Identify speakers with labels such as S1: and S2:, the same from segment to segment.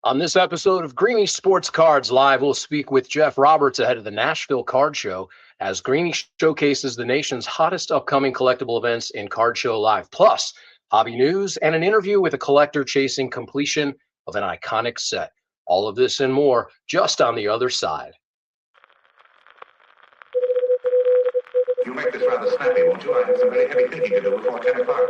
S1: On this episode of Greeny Sports Cards Live, we'll speak with Jeff Roberts ahead of the Nashville Card Show as Greeny showcases the nation's hottest upcoming collectible events in Card Show Live. Plus, hobby news and an interview with a collector chasing completion of an iconic set. All of this and more just on the other side.
S2: You'll make this rather snappy, won't you? I have some very heavy thinking to do before 10 o'clock.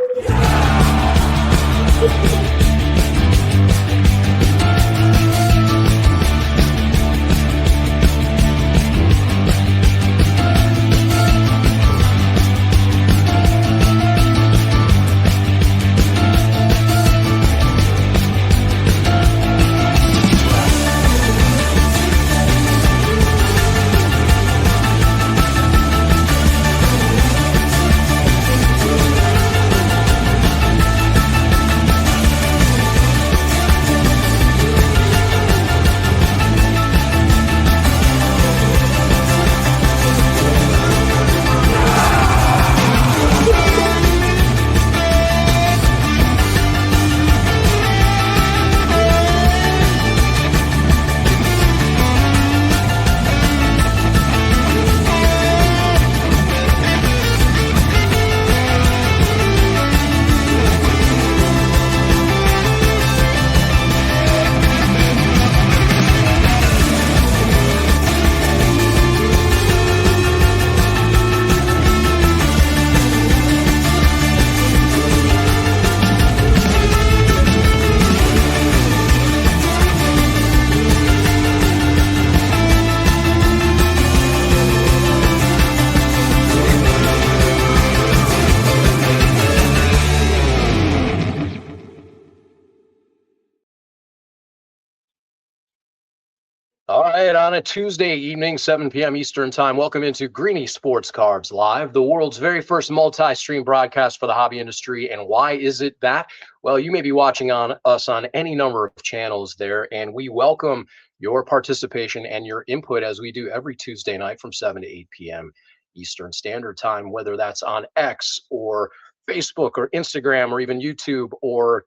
S1: All right, on a Tuesday evening, 7 p.m. Eastern Time, welcome into Greeny Sports Cards Live, the world's very first multi-stream broadcast for the hobby industry. And why is it that? Well, you may be watching us on any number of channels there, and we welcome your participation and your input as we do every Tuesday night from 7 to 8 p.m. Eastern Standard Time, whether that's on X or Facebook or Instagram or even YouTube or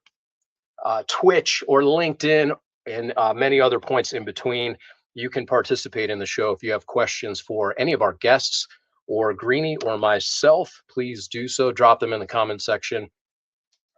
S1: Twitch or LinkedIn and many other points in between. You can participate in the show. If you have questions for any of our guests or Greeny or myself, please do so. Drop them in the comment section,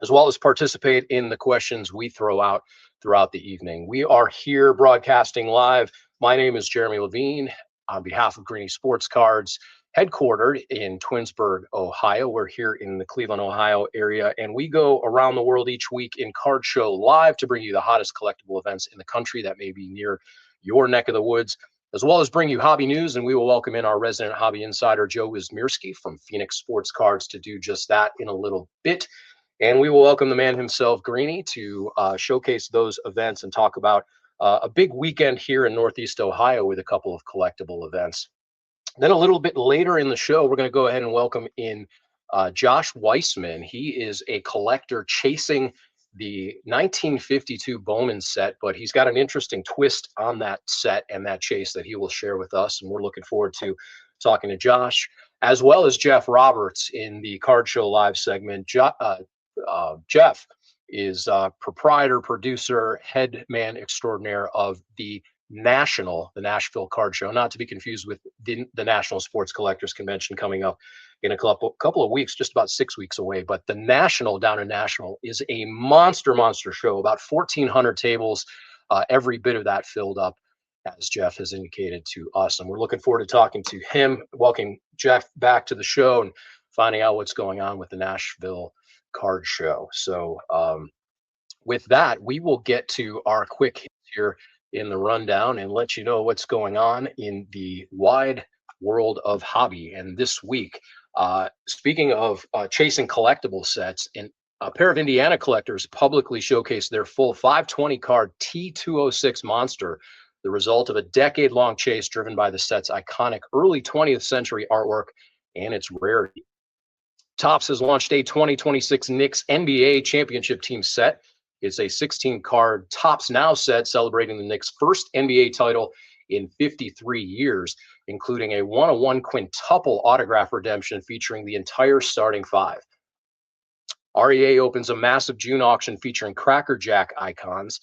S1: as well as participate in the questions we throw out throughout the evening. We are here broadcasting live. My name is Jeremy Levine on behalf of Greeny Sports Cards, headquartered in Twinsburg, Ohio. We're here in the Cleveland, Ohio area, and we go around the world each week in Card Show Live to bring you the hottest collectible events in the country that may be near your neck of the woods, as well as bring you hobby news. And we will welcome in our resident hobby insider, Joe Wismierski from Phoenix Sports Cards, to do just that in a little bit. And we will welcome the man himself, Greeny, to showcase those events and talk about a big weekend here in Northeast Ohio with a couple of collectible events. Then a little bit later in the show, we're going to go ahead and welcome in Josh Weissman. He is a collector chasing the 1952 Bowman set, but he's got an interesting twist on that set and that chase that he will share with us. And we're looking forward to talking to Josh, as well as Jeff Roberts in the Card Show Live segment. Jeff is proprietor, producer, head man extraordinaire of the Nashville Card Show, not to be confused with the National Sports Collectors Convention coming up in a couple of weeks, just about 6 weeks away. But the National down in Nashville is a monster show, about 1,400 tables, every bit of that filled up, as Jeff has indicated to us. And we're looking forward to talking to him, welcoming Jeff back to the show and finding out what's going on with the Nashville Card Show. So with that, we will get to our quick hits here in the rundown and let you know what's going on in the wide world of hobby. And this week, speaking of chasing collectible sets, and a pair of Indiana collectors publicly showcased their full 520 card T206 monster, the result of a decade-long chase driven by the set's iconic early 20th century artwork and its rarity. Topps has launched a 2026 Knicks NBA championship team set. It's a 16-card Topps Now set celebrating the Knicks' first NBA title in 53 years, including a one-on-one quintuple autograph redemption featuring the entire starting five. REA opens a massive June auction featuring Cracker Jack icons.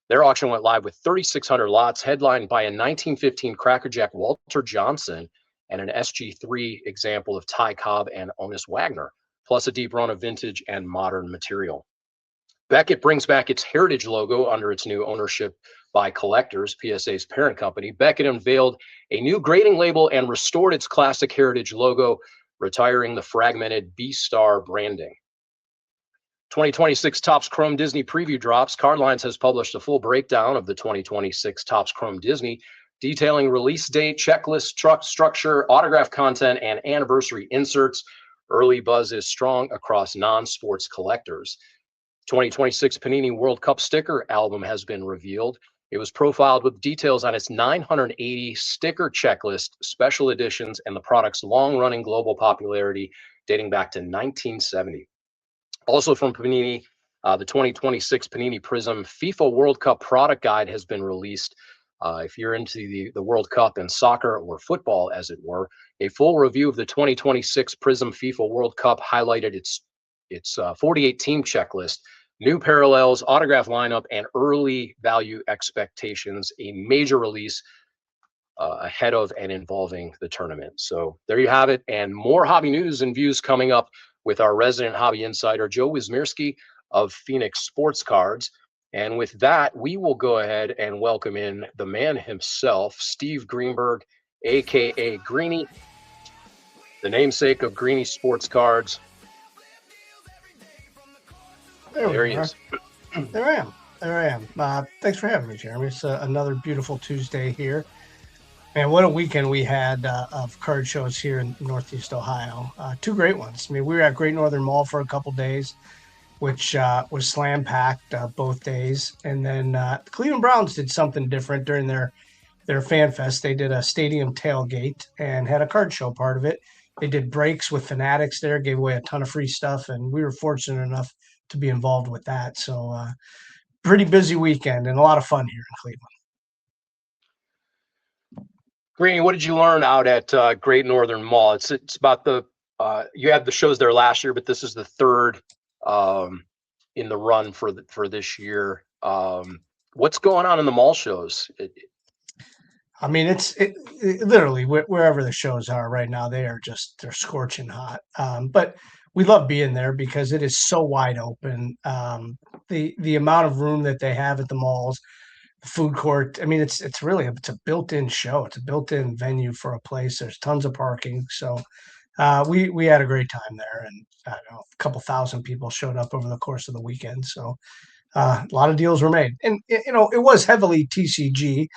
S1: Their auction went live with 3,600 lots, headlined by a 1915 Crackerjack Walter Johnson and an SG3 example of Ty Cobb and Honus Wagner, plus a deep run of vintage and modern material. Beckett brings back its heritage logo under its new ownership by Collectors, PSA's parent company. Beckett unveiled a new grading label and restored its classic heritage logo, retiring the fragmented B-Star branding. 2026 Topps Chrome Disney preview drops. Cardlines has published a full breakdown of the 2026 Topps Chrome Disney, detailing release date, checklist, truck structure, autograph content, and anniversary inserts. Early buzz is strong across non-sports collectors. 2026 Panini World Cup sticker album has been revealed. It was profiled with details on its 980 sticker checklist, special editions, and the product's long-running global popularity dating back to 1970. Also from Panini, the 2026 Panini Prism FIFA World Cup product guide has been released. If you're into the World Cup and soccer, or football as it were, a full review of the 2026 Prism FIFA World Cup highlighted its 48 team checklist, new parallels, autograph lineup, and early value expectations, a major release ahead of and involving the tournament. So there you have it, and more hobby news and views coming up with our resident hobby insider, Joe Wismierski of Phoenix Sports Cards. And with that, we will go ahead and welcome in the man himself, Steve Greenberg, aka Greeny, the namesake of Greeny Sports Cards.
S3: There he is. There I am. Thanks for having me, Jeremy. It's another beautiful Tuesday here. Man, what a weekend we had of card shows here in Northeast Ohio. Two great ones. I mean, we were at Great Northern Mall for a couple days, which was slam-packed both days. And then the Cleveland Browns did something different during their fan fest. They did a stadium tailgate and had a card show part of it. They did breaks with Fanatics there, gave away a ton of free stuff, and we were fortunate enough to be involved with that. So pretty busy weekend and a lot of fun here in Cleveland.
S1: Greeny, what did you learn out at Great Northern Mall? It's about the you had the shows there last year, but this is the third in the run for this year. What's going on in the mall shows?
S3: I mean, it's literally wherever the shows are right now, they're scorching hot. But we love being there because it is so wide open. The amount of room that they have at the malls, the food court. I mean, it's a built-in show. It's a built-in venue for a place. There's tons of parking. So we had a great time there, and I don't know, a couple thousand people showed up over the course of the weekend. So a lot of deals were made, and it was heavily TCG.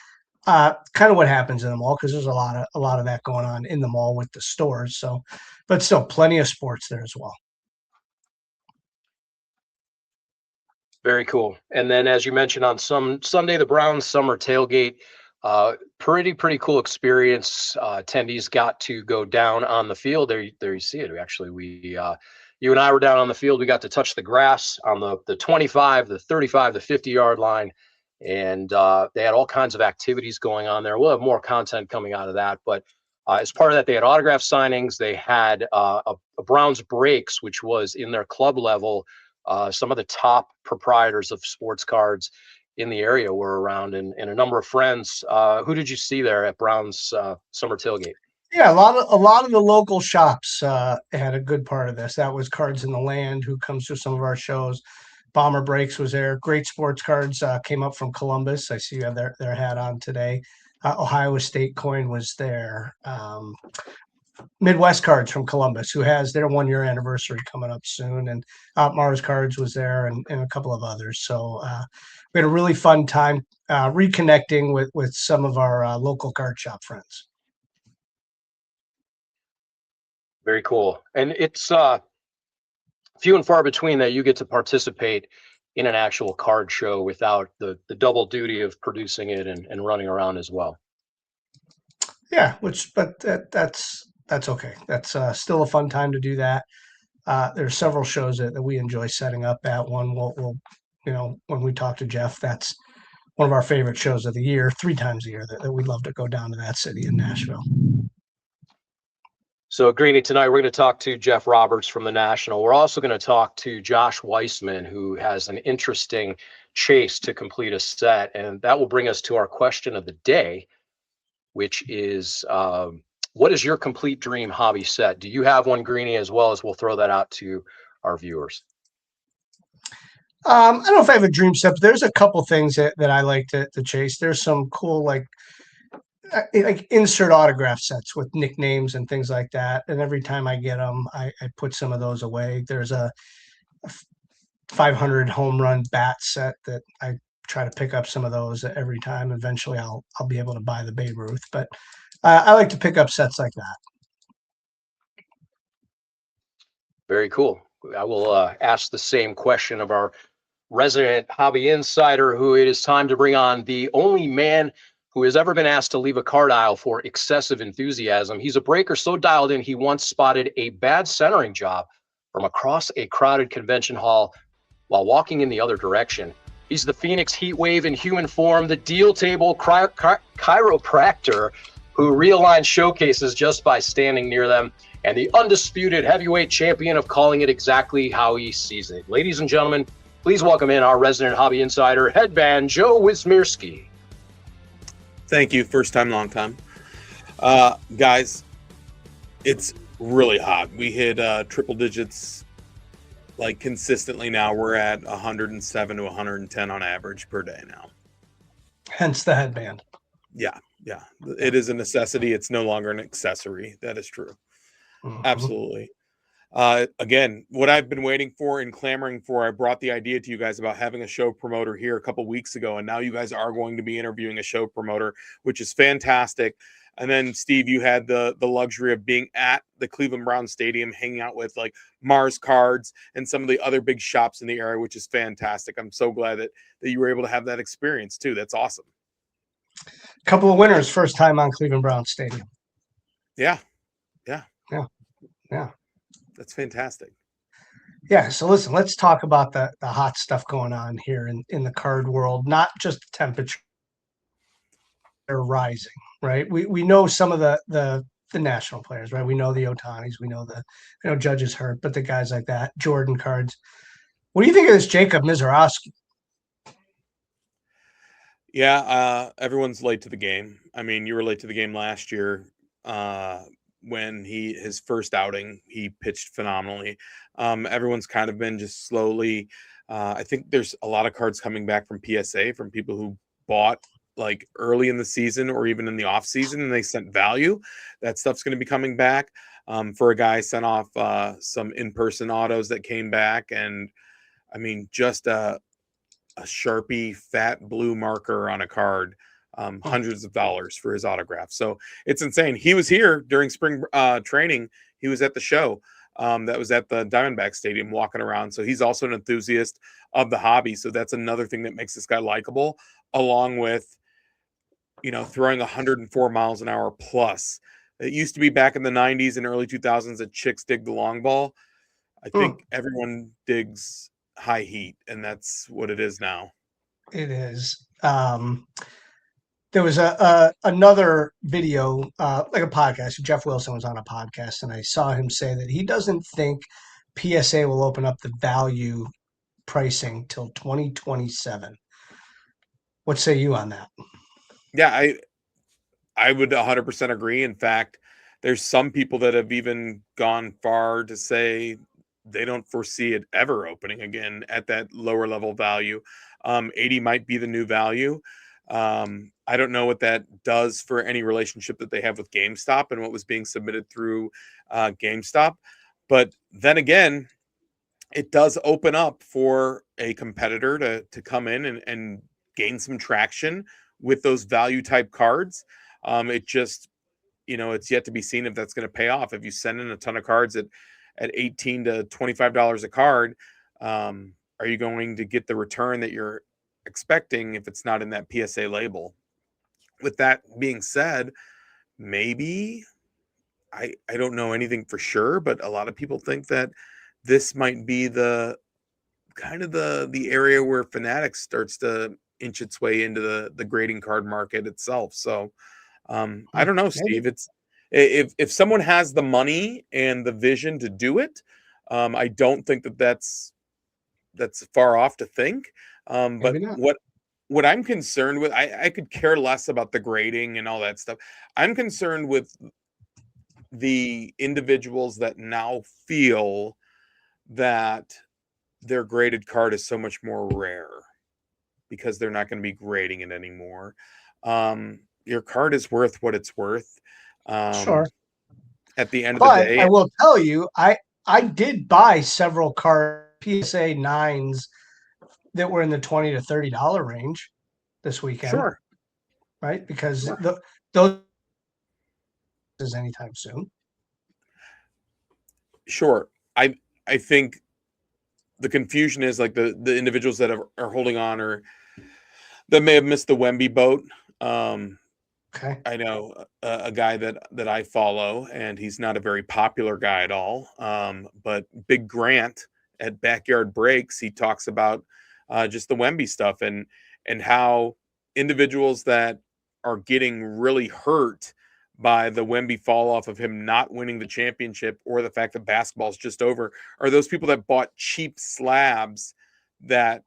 S3: Kind of what happens in the mall, because there's a lot of that going on in the mall with the stores. So, but still plenty of sports there as well.
S1: Very cool. And then, as you mentioned, on Sunday, the Browns summer tailgate, pretty cool experience. Attendees got to go down on the field. There you see it. Actually, you and I were down on the field. We got to touch the grass on the 25, the 35, the 50-yard line. And they had all kinds of activities going on there. We'll have more content coming out of that. But as part of that, they had autograph signings. They had a Browns Breaks, which was in their club level. Some of the top proprietors of sports cards in the area were around, and a number of friends. Who did you see there at Browns summer tailgate?
S3: Yeah, a lot of the local shops had a good part of this. That was Cards in the Land, who comes to some of our shows. Bomber Breaks was there. Great Sports Cards came up from Columbus. I see you have their hat on today. Ohio State Coin was there. Midwest Cards from Columbus, who has their 1-year anniversary coming up soon. And Mars Cards was there, and a couple of others. So we had a really fun time reconnecting with some of our local card shop friends.
S1: Very cool. And it's few and far between that you get to participate in an actual card show without the double duty of producing it and running around as well.
S3: Yeah, but that's okay. That's still a fun time to do that. There's several shows that we enjoy setting up at. One we'll when we talk to Jeff, that's one of our favorite shows of the year, 3 times a year that we love to go down to that city in Nashville.
S1: So, Greeny, tonight we're going to talk to Jeff Roberts from the National. We're also going to talk to Josh Weissman, who has an interesting chase to complete a set. And that will bring us to our question of the day, which is what is your complete dream hobby set? Do you have one, Greenie, as well as we'll throw that out to our viewers?
S3: I don't know if I have a dream set, but there's a couple things that I like to chase. There's some cool like insert autograph sets with nicknames and things like that. And every time I get them, I put some of those away. There's a 500 home run bat set that I try to pick up some of those every time. Eventually, I'll be able to buy the Babe Ruth, but I like to pick up sets like that.
S1: Very cool. I will ask the same question of our resident hobby insider, who it is time to bring on the only man who has ever been asked to leave a card aisle for excessive enthusiasm. He's a breaker so dialed in, he once spotted a bad centering job from across a crowded convention hall while walking in the other direction. He's the Phoenix Heat Wave in human form, the deal table chiropractor who realigns showcases just by standing near them, and the undisputed heavyweight champion of calling it exactly how he sees it. Ladies and gentlemen, please welcome in our resident hobby insider, Headband Joe Wismierski.
S4: Thank you. First time, long time. Guys, it's really hot. We hit triple digits like consistently now. We're at 107 to 110 on average per day now.
S3: Hence the headband.
S4: Yeah. It is a necessity. It's no longer an accessory. That is true.
S3: Mm-hmm.
S4: Absolutely. Again, what I've been waiting for and clamoring for, I brought the idea to you guys about having a show promoter here a couple weeks ago, and now you guys are going to be interviewing a show promoter, which is fantastic. And then, Steve, you had the luxury of being at the Cleveland Browns Stadium, hanging out with like Mars Cards and some of the other big shops in the area, which is fantastic. I'm so glad that you were able to have that experience too. That's awesome.
S3: Couple of winners, first time on Cleveland Browns Stadium.
S4: Yeah. That's fantastic.
S3: Yeah. So listen, let's talk about the hot stuff going on here in the card world, not just the temperature rising, right? We know some of the national players, right? We know the Otanis, we know Judge is hurt, but the guys like that, Jordan cards. What do you think of this Jacob Mizorowski?
S4: Yeah, everyone's late to the game. I mean, you were late to the game last year. When his first outing, he pitched phenomenally. Everyone's kind of been just slowly. I think there's a lot of cards coming back from PSA from people who bought like early in the season or even in the off season, and they sent value. That stuff's going to be coming back. For a guy sent off some in-person autos that came back, and I mean, just a Sharpie fat blue marker on a card. Hundreds of dollars for his autograph. So it's insane. He was here during spring training. He was at the show that was at the Diamondback Stadium walking around. So he's also an enthusiast of the hobby. So that's another thing that makes this guy likable, along with, throwing 104 miles an hour plus. It used to be back in the 90s and early 2000s that chicks dig the long ball. I think everyone digs high heat, and that's what it is now.
S3: It is. There was another video, like a podcast. Jeff Wilson was on a podcast, and I saw him say that he doesn't think PSA will open up the value pricing till 2027. What say you on that?
S4: Yeah, I would 100% agree. In fact, there's some people that have even gone far to say they don't foresee it ever opening again at that lower level value. 80 might be the new value. I don't know what that does for any relationship that they have with GameStop and what was being submitted through GameStop. But then again, it does open up for a competitor to come in and gain some traction with those value type cards. It just, it's yet to be seen if that's going to pay off. If you send in a ton of cards at $18 to $25 a card, are you going to get the return that you're expecting if it's not in that PSA label? With that being said, maybe I don't know anything for sure, but a lot of people think that this might be the kind of the area where Fanatics starts to inch its way into the grading card market itself. So I don't know, Steve. It's if someone has the money and the vision to do it, I don't think that's far off to think. But
S3: Maybe not.
S4: what I'm concerned with, I could care less about the grading and all that stuff. I'm concerned with the individuals that now feel that their graded card is so much more rare because they're not going to be grading it anymore. Your card is worth what it's worth.
S3: Sure.
S4: At the end of the
S3: But I
S4: day,
S3: will tell you, I did buy several card PSA 9s that were in the $20 to $30 range this weekend,
S4: sure,
S3: right? Because
S4: sure,
S3: those is anytime soon.
S4: sure. I think the confusion is like the individuals that are holding on or that may have missed the Wemby boat.
S3: Okay.
S4: I know a guy that I follow, and he's not a very popular guy at all. But Big Grant at Backyard Breaks, he talks about just the Wemby stuff and how individuals that are getting really hurt by the Wemby fall off of him not winning the championship or the fact that basketball's just over are those people that bought cheap slabs that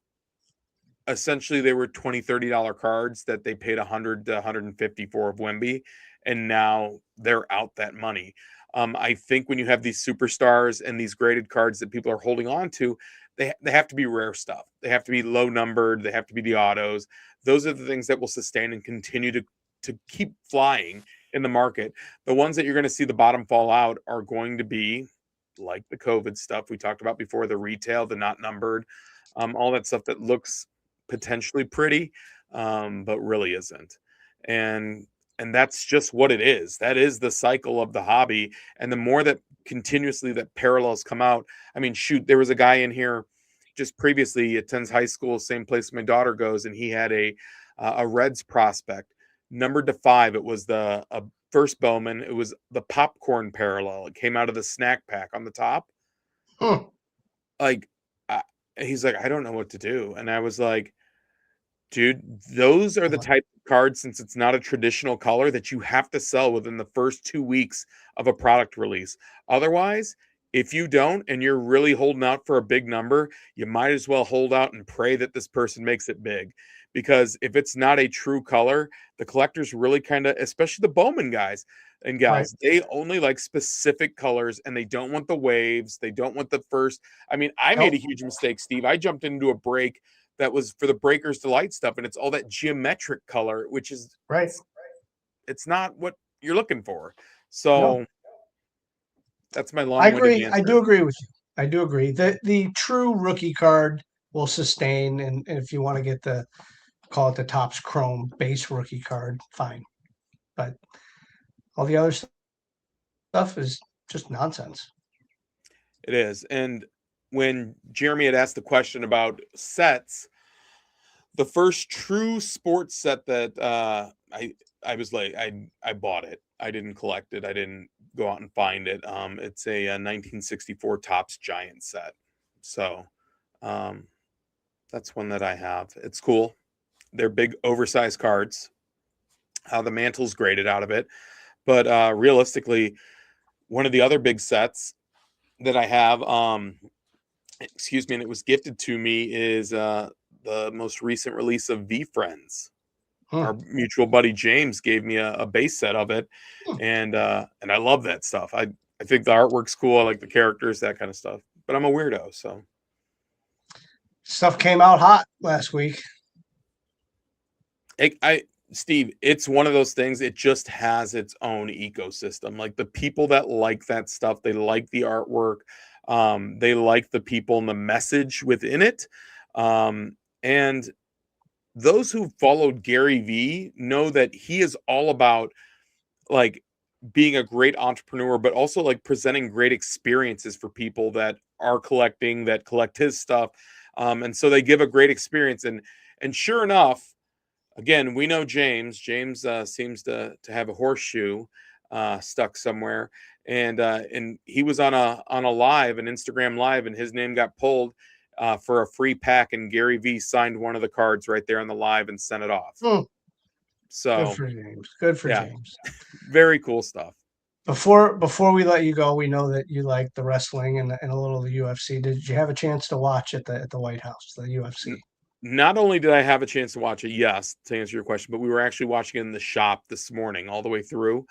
S4: essentially they were $20-$30 cards that they paid 100 to 150 for of Wemby, and now they're out that money. I think when you have these superstars and these graded cards that people are holding on to, they have to be rare stuff. They have to be low numbered. They have to be the autos. Those are the things that will sustain and continue to keep flying in the market. The ones that you're going to see the bottom fall out are going to be like the COVID stuff we talked about before, the retail, the not numbered, all that stuff that looks potentially pretty, but really isn't. And that's just what it is. That is the cycle of the hobby. And the more that continuously that parallels come out, I mean, shoot, there was a guy in here just previously, he attends high school, same place my daughter goes, and he had a Reds prospect numbered to 5. It was the first Bowman. It was the popcorn parallel. It came out of the snack pack on the top.
S3: Hmm.
S4: Like, he's like, I don't know what to do. And I was like, dude, those are the type of cards, since it's not a traditional color, that you have to sell within the first 2 weeks of a product release. Otherwise, if you don't and you're really holding out for a big number, you might as well hold out and pray that this person makes it big. Because if it's not a true color, the collectors really kind of, especially the Bowman guys and gals, they only like specific colors and they don't want the waves. They don't want the first. I mean, I made a huge mistake, Steve. I jumped into a break that was for the Breakers Delight stuff, and it's all that geometric color, which is
S3: Right.
S4: It's not what you're looking for. So that's my
S3: I
S4: long-winded
S3: agree.
S4: answer.
S3: I do agree with you. I do agree. The true rookie card will sustain, and if you want to get the call it the Topps Chrome base rookie card, fine. But all the other stuff is just nonsense.
S4: It is. And when Jeremy had asked the question about sets, the first true sports set that I was like, I bought it. I didn't collect it. I didn't go out and find it. It's a 1964 Topps Giant set. So that's one that I have. It's cool. They're big, oversized cards. How the mantle's graded out of it. But realistically, one of the other big sets that I have, excuse me, and it was gifted to me is the most recent release of V Friends. Our mutual buddy James gave me a base set of it, and I love that stuff. I think the artwork's cool. I like the characters, that kind of stuff. But I'm a weirdo, so
S3: Stuff came out hot last week.
S4: Steve, it's one of those things. It just has its own ecosystem. Like the people that like that stuff, they like the artwork. They like the people and the message within it. And those who followed Gary Vee know that he is all about like being a great entrepreneur, but also like presenting great experiences for people that are collecting, that collect his stuff. And so they give a great experience. And sure enough, again, we know James. James seems to have a horseshoe stuck somewhere, and he was on a live, an Instagram live, and his name got pulled for a free pack, and Gary Vee signed one of the cards right there on the live and sent it off. So
S3: good for James. Good for James.
S4: Very cool stuff.
S3: Before we let you go, we know that you like the wrestling and a little of the UFC. Did you have a chance to watch at the White House, the UFC?
S4: not only did I have a chance to watch it, yes, to answer your question, but we were actually watching it in the shop this morning all the way through.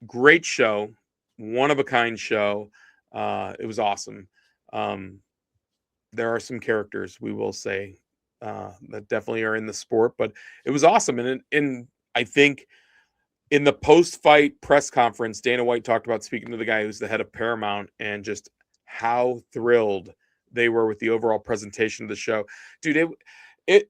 S4: Great show, one of a kind show. It was awesome. There are some characters, we will say, that definitely are in the sport, but it was awesome. And I think in the post-fight press conference, Dana White talked about speaking to the guy who's the head of Paramount and just how thrilled they were with the overall presentation of the show. Dude,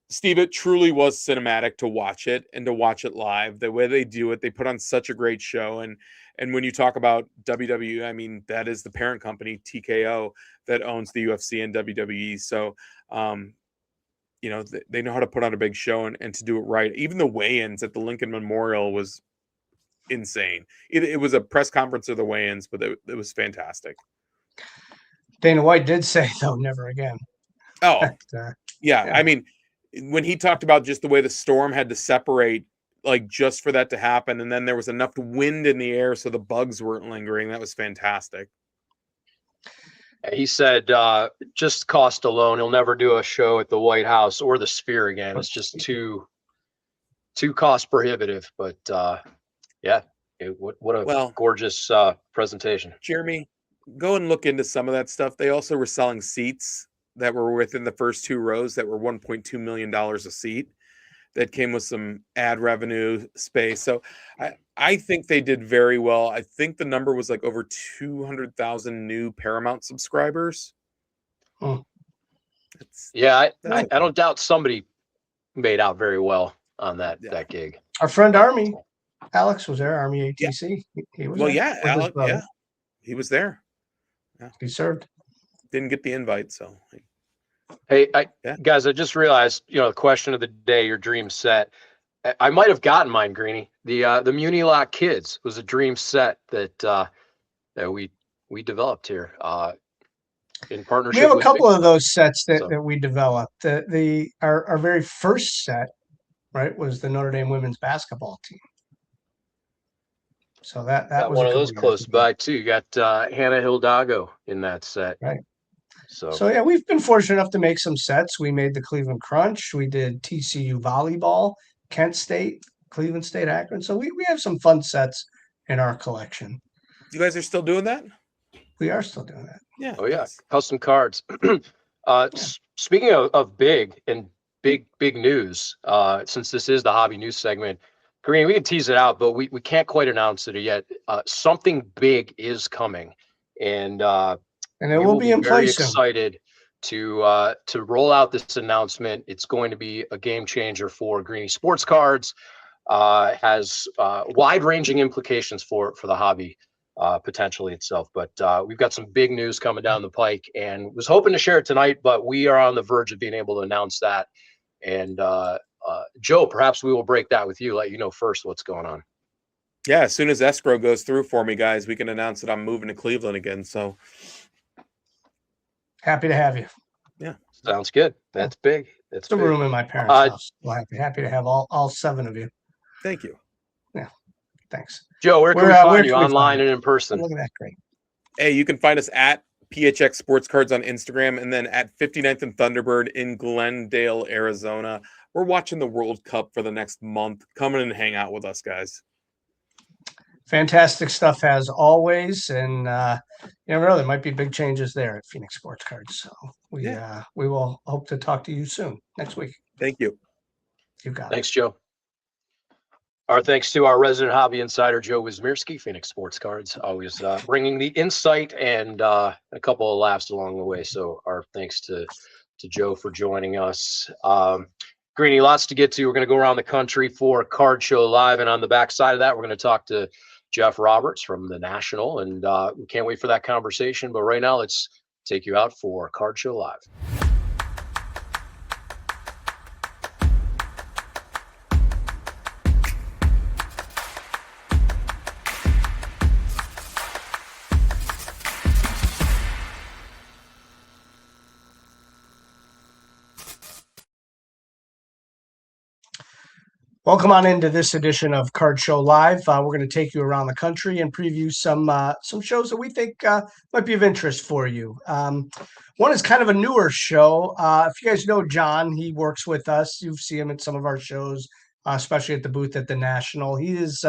S4: Steve, it truly was cinematic to watch it and to watch it live. The way they do it, they put on such a great show. And when you talk about WWE, I mean, that is the parent company, TKO, that owns the UFC and WWE. So, they know how to put on a big show and to do it right. Even the weigh-ins at the Lincoln Memorial was insane. It was a press conference of the weigh-ins, but it was fantastic.
S3: Dana White did say, though, never again.
S4: Oh,
S3: But,
S4: yeah.
S3: yeah.
S4: I mean, when he talked about just the way the storm had to separate, like just for that to happen, and then there was enough wind in the air so the bugs weren't lingering, that was fantastic.
S1: He said, just cost alone, he'll never do a show at the White House or the Sphere again. It's just too cost prohibitive. But yeah, what a gorgeous presentation.
S4: Jeremy, go and look into some of that stuff. They also were selling seats that were within the first 2 rows that were $1.2 million a seat. That came with some ad revenue space. So I think they did very well. I think the number was like over 200,000 new Paramount subscribers.
S1: Yeah, I don't doubt somebody made out very well on that gig.
S3: Our friend Army, Alex was there, Army ATC.
S4: Yeah.
S3: He was
S4: well,
S3: there.
S4: yeah, Alex, yeah, he was there. Yeah.
S3: He served.
S4: Didn't get the invite, so.
S1: Hey, guys, I just realized, the question of the day, your dream set. I might have gotten mine, Greeny. The Muni Lock Kids was a dream set that we developed here in partnership.
S3: We have a
S1: with
S3: couple
S1: Big
S3: of those sets that we developed. Our very first set, right, was the Notre Dame women's basketball team. So that was
S1: one of those close by too. You got Hannah Hildago in that set,
S3: right?
S1: So
S3: yeah, we've been fortunate enough to make some sets. We made the Cleveland Crunch. We did TCU volleyball, Kent State, Cleveland State, Akron. So we have some fun sets in our collection.
S4: You guys are still doing that?
S3: We are still doing that.
S4: Yeah.
S1: Oh yeah, custom cards. Speaking of big news, since this is the hobby news segment, Green, we can tease it out, but we can't quite announce it yet. Something big is coming, and
S3: it will be in
S1: very
S3: place soon.
S1: Excited to roll out this announcement. It's going to be a game changer for Greeny Sports Cards. Has wide-ranging implications for the hobby potentially itself. But we've got some big news coming down the pike, and was hoping to share it tonight, but we are on the verge of being able to announce that. And Joe, perhaps we will break that with you, let you know first what's going on.
S4: Yeah, as soon as escrow goes through for me, guys, we can announce that I'm moving to Cleveland again. So
S3: happy to have you.
S4: Yeah,
S1: sounds good. That's big. It's
S3: a room in my parents' house. Well, happy to have all 7 of you.
S4: Thank you.
S3: Yeah, thanks.
S1: Joe, where can we find you, online and in person?
S3: Look at that, great.
S4: Hey, you can find us at PHX Sports Cards on Instagram, and then at 59th and Thunderbird in Glendale, Arizona. We're watching the World Cup for the next month. Come in and hang out with us, guys.
S3: Fantastic stuff as always, and there might be big changes there at Phoenix Sports Cards. So we will hope to talk to you soon next week.
S4: Thank you.
S3: You got
S1: it. Thanks, Joe. Our thanks to our resident hobby insider, Joe Wismierski, Phoenix Sports Cards, always bringing the insight and a couple of laughs along the way. So our thanks to Joe for joining us. Greeny, lots to get to. We're going to go around the country for Card Show Live, and on the back side of that, we're going to talk to Jeff Roberts from the National, and we can't wait for that conversation. But right now, let's take you out for Card Show Live.
S3: Welcome on into this edition of Card Show Live. We're going to take you around the country and preview some shows that we think might be of interest for you. One is kind of a newer show. If you guys know John, he works with us. You see him at some of our shows, especially at the booth at the National. He has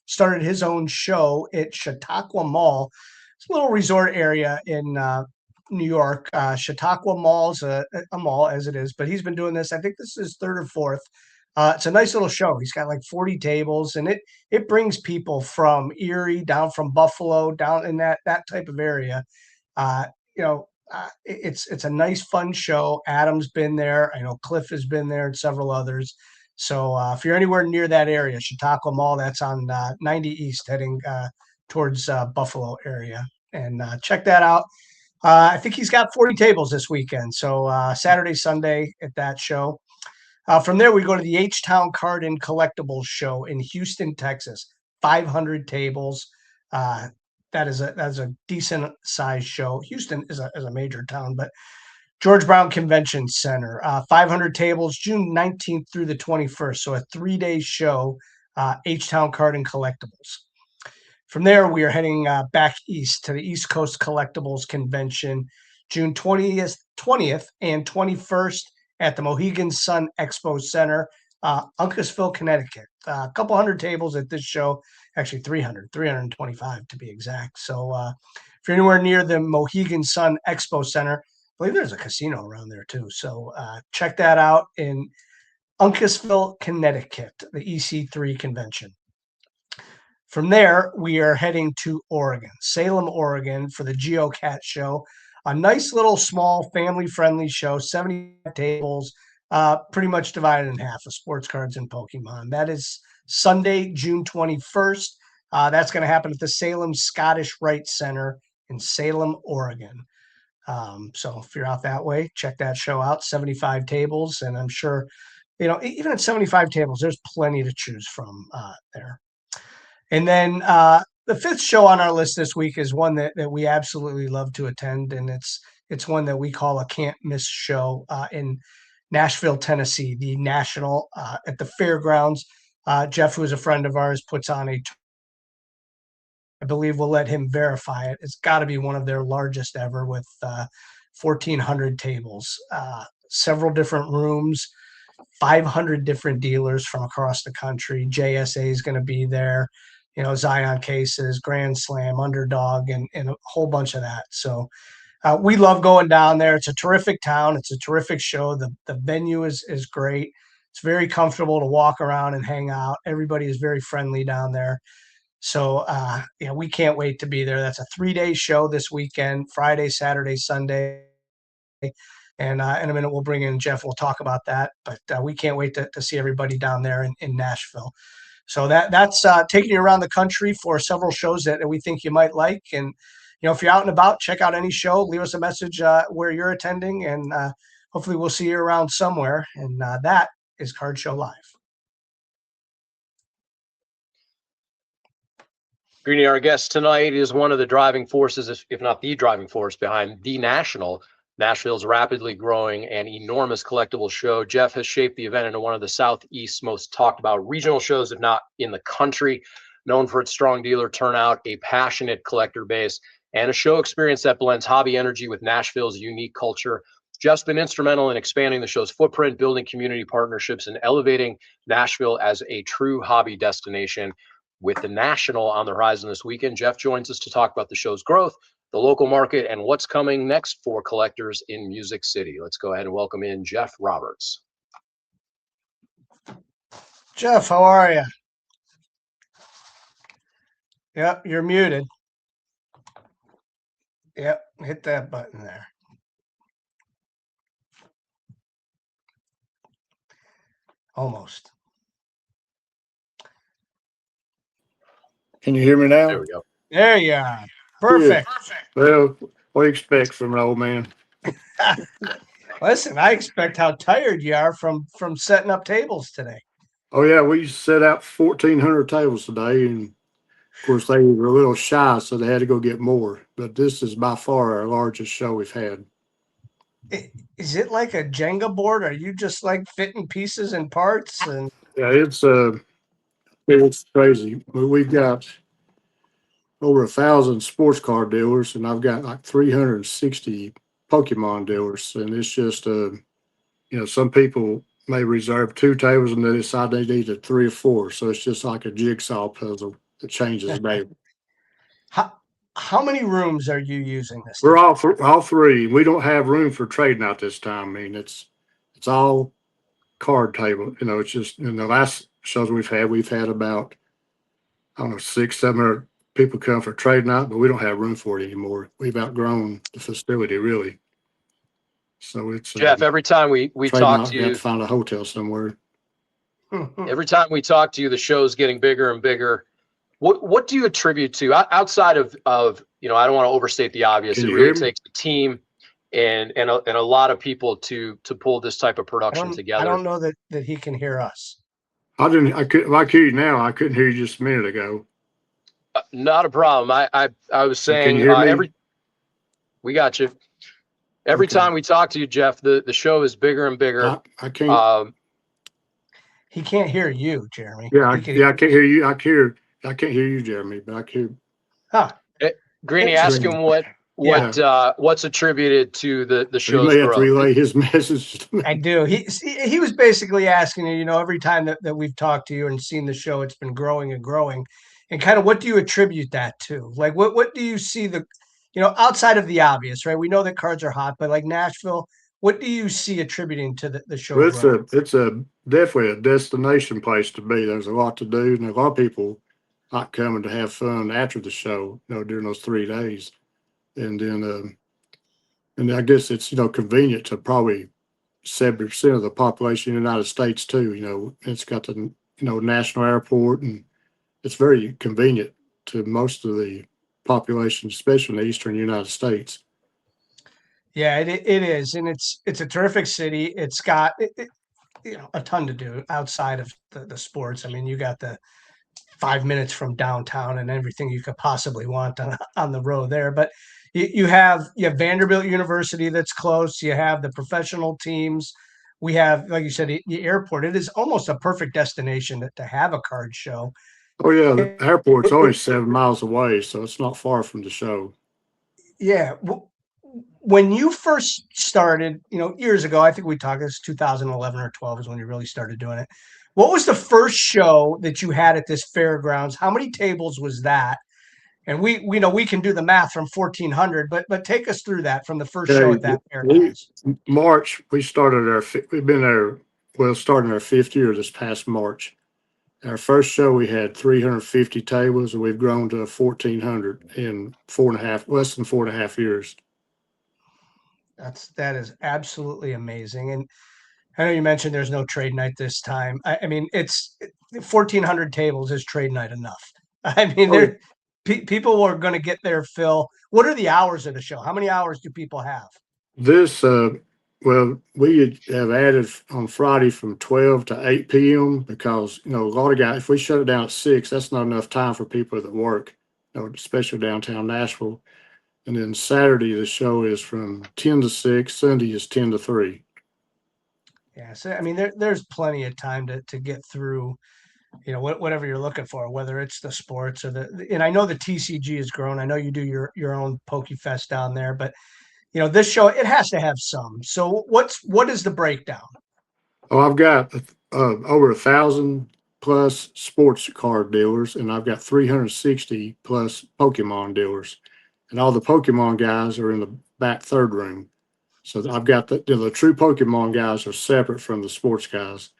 S3: started his own show at Chautauqua Mall. It's a little resort area in New York. Chautauqua Mall's a mall as it is, but he's been doing this. I think this is his third or fourth. It's a nice little show. He's got like 40 tables, and it brings people from Erie down from Buffalo down in that type of area. Uh, it's a nice fun show. Adam's been there. I know Cliff has been there and several others. So if you're anywhere near that area, Chautauqua Mall, that's on 90 East, heading towards Buffalo area, and check that out. I think he's got 40 tables this weekend. So Saturday, Sunday at that show. From there, we go to the H-Town Card and Collectibles Show in Houston, Texas. 500 tables. That's a decent sized show. Houston is a major town, but George Brown Convention Center. 500 tables, June 19th through the 21st. So a 3-day show. H-Town Card and Collectibles. From there, we are heading back east to the East Coast Collectibles Convention, June 20th and 21st. At the Mohegan Sun Expo Center, Uncasville, Connecticut. A couple hundred tables at this show, actually 325 to be exact. So if you're anywhere near the Mohegan Sun Expo Center, I believe there's a casino around there too. So check that out in Uncasville, Connecticut, the EC3 convention. From there, we are heading to Oregon, Salem, Oregon, for the GeoCat show. A nice little small family-friendly show, 75 tables, pretty much divided in half of sports cards and Pokemon. That is Sunday, June 21st. That's going to happen at the Salem Scottish Rite Center in Salem, Oregon. So if you're out that way, check that show out. 75 tables, and I'm sure, even at 75 tables, there's plenty to choose from there. And then the fifth show on our list this week is one that we absolutely love to attend, and it's one that we call a can't miss show in Nashville, Tennessee, the National at the fairgrounds. Jeff, who is a friend of ours, puts on I believe we'll let him verify it. It's got to be one of their largest ever with 1,400 tables, several different rooms, 500 different dealers from across the country. JSA is going to be there. Zion Cases, Grand Slam, Underdog, and a whole bunch of that. So we love going down there. It's a terrific town. It's a terrific show. The venue is great. It's very comfortable to walk around and hang out. Everybody is very friendly down there. So we can't wait to be there. That's a 3-day show this weekend, Friday, Saturday, Sunday. And in a minute, we'll bring in Jeff. We'll talk about that. But we can't wait to see everybody down there in Nashville. So that's taking you around the country for several shows that we think you might like. And, if you're out and about, check out any show, leave us a message where you're attending, and hopefully we'll see you around somewhere. And that is Card Show Live.
S1: Greeny, our guest tonight is one of the driving forces, if not the driving force, behind the National. Nashville's rapidly growing and enormous collectible show. Jeff has shaped the event into one of the Southeast's most talked about regional shows, if not in the country. Known for its strong dealer turnout, a passionate collector base, and a show experience that blends hobby energy with Nashville's unique culture. Jeff's been instrumental in expanding the show's footprint, building community partnerships, and elevating Nashville as a true hobby destination. With the National on the horizon this weekend, Jeff joins us to talk about the show's growth, the local market, and what's coming next for collectors in Music City. Let's go ahead and welcome in Jeff Roberts.
S3: Jeff, how are you? Yep, you're muted. Yep, hit that button there. Almost.
S5: Can you hear me now?
S1: There we go.
S3: There you are. Perfect.
S5: Well, what do you expect from an old man?
S3: Listen, I expect how tired you are from setting up tables today.
S5: Oh, yeah, we set out 1,400 tables today, and of course, they were a little shy, so they had to go get more. But this is by far our largest show we've had.
S3: Is it like a Jenga board? Are you just like fitting pieces and parts? And
S5: Yeah, it's crazy. We've got over 1,000 sports car dealers, and I've got like 360 Pokemon dealers, and it's just some people may reserve 2 tables and they decide they needed 3 or 4. So it's just like a jigsaw puzzle that changes daily.
S3: How many rooms are you using this
S5: We're
S3: time?
S5: all three. We don't have room for trading out this time. I mean, it's all card table. It's just in the last shows we've had about, I don't know, 600, 700 people come for trade night, but we don't have room for it anymore. We've outgrown the facility really. So it's
S1: Jeff, every time we
S5: trade
S1: talk
S5: night.
S1: to
S5: We have
S1: you,
S5: to find a hotel somewhere.
S1: every time we talk to you, the show's getting bigger and bigger. What do you attribute to outside of I don't want to overstate the obvious.
S5: Can
S1: It
S5: you
S1: really
S5: hear me?
S1: takes a team and a lot of people to pull this type of
S3: I
S1: production
S3: don't
S1: together.
S3: know that he can hear us.
S5: I hear you now. I couldn't hear you just a minute ago.
S1: Not a problem. I was
S5: So can you
S1: saying
S5: hear me?
S1: we got you. Every
S5: Okay.
S1: time we talk to you, Jeff, the show is bigger and bigger.
S5: I can't.
S3: He can't hear you, Jeremy.
S5: I
S3: He can,
S5: can't hear you. I can't hear you, Jeremy, but I can
S3: huh.
S1: Greeny, ask him what's attributed to the
S5: So you
S1: show's
S5: may have to
S1: growth.
S5: relay his message to me.
S3: I do. He was basically asking you, every time that we've talked to you and seen the show, it's been growing and growing. And kind of what do you attribute that to? Like what do you see outside of the obvious, right? We know that cards are hot, but like Nashville, what do you see attributing to the show
S5: Well,
S3: growing?
S5: it's definitely a destination place to be. There's a lot to do, and a lot of people like coming to have fun after the show, during those 3 days. And then, and I guess it's convenient to probably 70% of the population in the United States too. It's got the national airport, and it's very convenient to most of the population, especially in the eastern United States.
S3: Yeah, it is, and it's a terrific city. It's got a ton to do outside of the sports. I mean, you got the 5 minutes from downtown and everything you could possibly want on the road there. But you have Vanderbilt University that's close. You have the professional teams. We have, like you said, the airport. It is almost a perfect destination to have a card show.
S5: Oh yeah, the airport's only 7 miles away, so it's not far from the show.
S3: Yeah. When you first started, years ago, I think we talked, this 2011 or 12 is when you really started doing it. What was the first show that you had at this fairgrounds? How many tables was that? And we know we can do the math from 1,400, but take us through that from the first show at that fairgrounds.
S5: March, we've been there, starting our 5th year this past March. Our first show, we had 350 tables, and we've grown to 1,400 in less than 4.5 years.
S3: That is absolutely amazing. And I know you mentioned there's no trade night this time. I mean, it's 1,400 tables is trade night enough. I mean, people are going to get their fill. What are the hours of the show? How many hours do people have?
S5: We have added on Friday from 12 to 8 p.m. because, a lot of guys, if we shut it down at 6, that's not enough time for people that work, especially downtown Nashville. And then Saturday, the show is from 10 to 6. Sunday is 10 to 3.
S3: Yeah. So, I mean, there's plenty of time to get through, whatever you're looking for, whether it's the sports or and I know the TCG has grown. I know you do your own PokeFest down there, but this show, it has to have some. So what is the breakdown?
S5: Oh, I've got over 1,000 plus sports card dealers, and I've got 360 plus Pokemon dealers, and all the Pokemon guys are in the back third room. So I've got the true Pokemon guys are separate from the sports guys.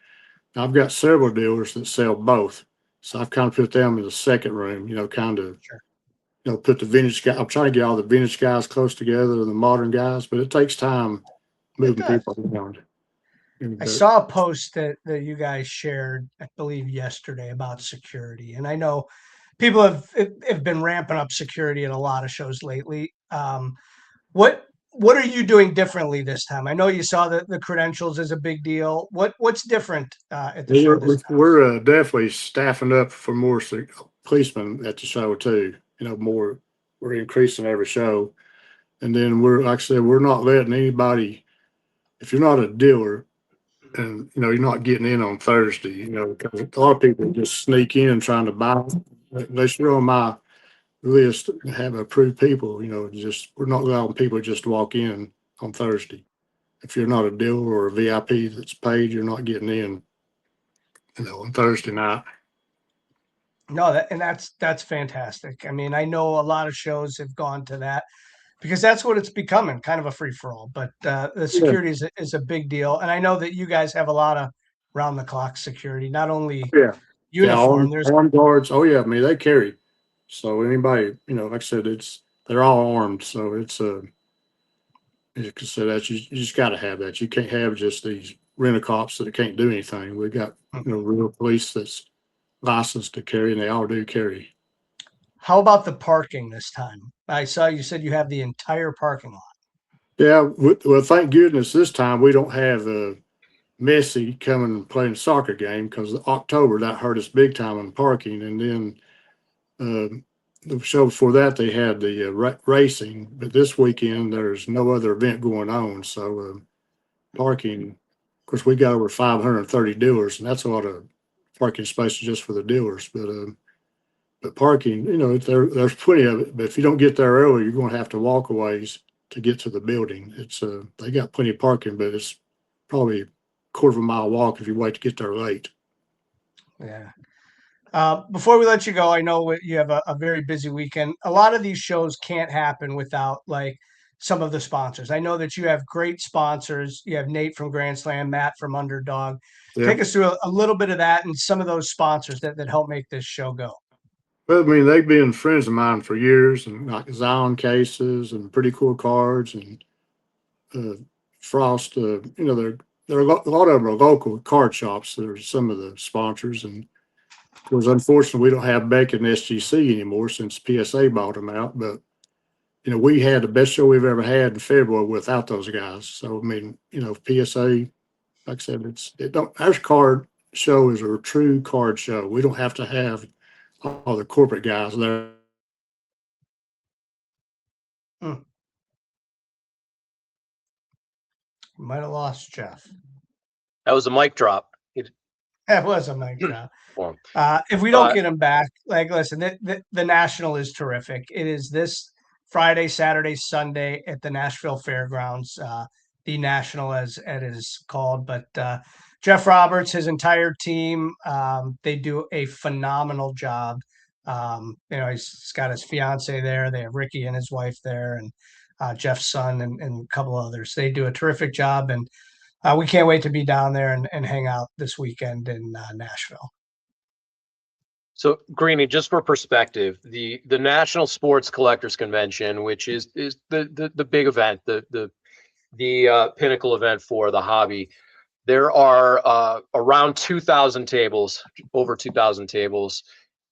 S5: I've got several dealers that sell both, so I've kind of put them in the second room.
S3: Sure.
S5: Put the vintage guy. I'm trying to get all the vintage guys close together and the modern guys, but it takes time moving people around.
S3: I saw a post that you guys shared, I believe yesterday, about security, and I know people have been ramping up security at a lot of shows lately. What are you doing differently this time? I know you saw that the credentials is a big deal. What's different at the show this time?
S5: We're definitely staffing up for more policemen at the show too. More. We're increasing every show, and then like I said, we're not letting anybody. If you're not a dealer, and you're not getting in on Thursday, because a lot of people just sneak in trying to buy. Unless you're on my list, have approved people, just we're not allowing people just to walk in on Thursday. If you're not a dealer or a VIP that's paid, you're not getting in, on Thursday night.
S3: No, that's fantastic. I mean, I know a lot of shows have gone to that because that's what it's becoming, kind of a free for all. But the
S5: Yeah,
S3: security is a big deal, and I know that you guys have a lot of round the clock security, not only
S5: yeah, yeah.
S3: uniform. There's
S5: Armed guards. Oh yeah, I mean they carry. So anybody, like I said, they're all armed. So it's like I said, you just got to have that. You can't have just these rent-a-cops that can't do anything. We got real police that's licensed to carry, and they all do carry.
S3: How about the parking this time? I saw you said you have the entire parking lot.
S5: Yeah, well, thank goodness this time we don't have Messi coming and playing a soccer game, because October that hurt us big time on parking, and then the show before that they had the racing, but this weekend there's no other event going on, so parking. Of course, we got over 530 dealers, and that's a lot of parking spaces just for the dealers. But parking, there's plenty of it. But if you don't get there early, you're going to have to walk a ways to get to the building. It's they got plenty of parking, but it's probably a quarter of a mile walk if you wait to get there late.
S3: Yeah. Before we let you go, I know you have a very busy weekend. A lot of these shows can't happen without like some of the sponsors. I know that you have great sponsors. You have Nate from Grand Slam, Matt from Underdog.
S5: Yeah.
S3: Take us through a little bit of that and some of those sponsors that help make this show go.
S5: Well, I mean, they've been friends of mine for years, and like Zion cases and Pretty Cool Cards and Frost. There are a lot of them are local card shops that are some of the sponsors, and of course, unfortunately, we don't have Beck and SGC anymore since PSA bought them out. But we had the best show we've ever had in February without those guys. So I mean, PSA, like I said, our card show is a true card show. We don't have to have all the corporate guys there.
S3: Might have lost Jeff.
S1: That was a mic drop.
S3: That was a mic drop. If we don't get him back, listen, the National is terrific. It is this Friday, Saturday, Sunday at the Nashville Fairgrounds, the National as it is called. But Jeff Roberts, his entire team, they do a phenomenal job. He's got his fiance there. They have Ricky and his wife there, and Jeff's son and a couple others. They do a terrific job, and we can't wait to be down there and hang out this weekend in Nashville.
S1: So, Greeny, just for perspective, the National Sports Collectors Convention, which is the big event, the pinnacle event for the hobby, there are around 2,000 tables, over 2,000 tables,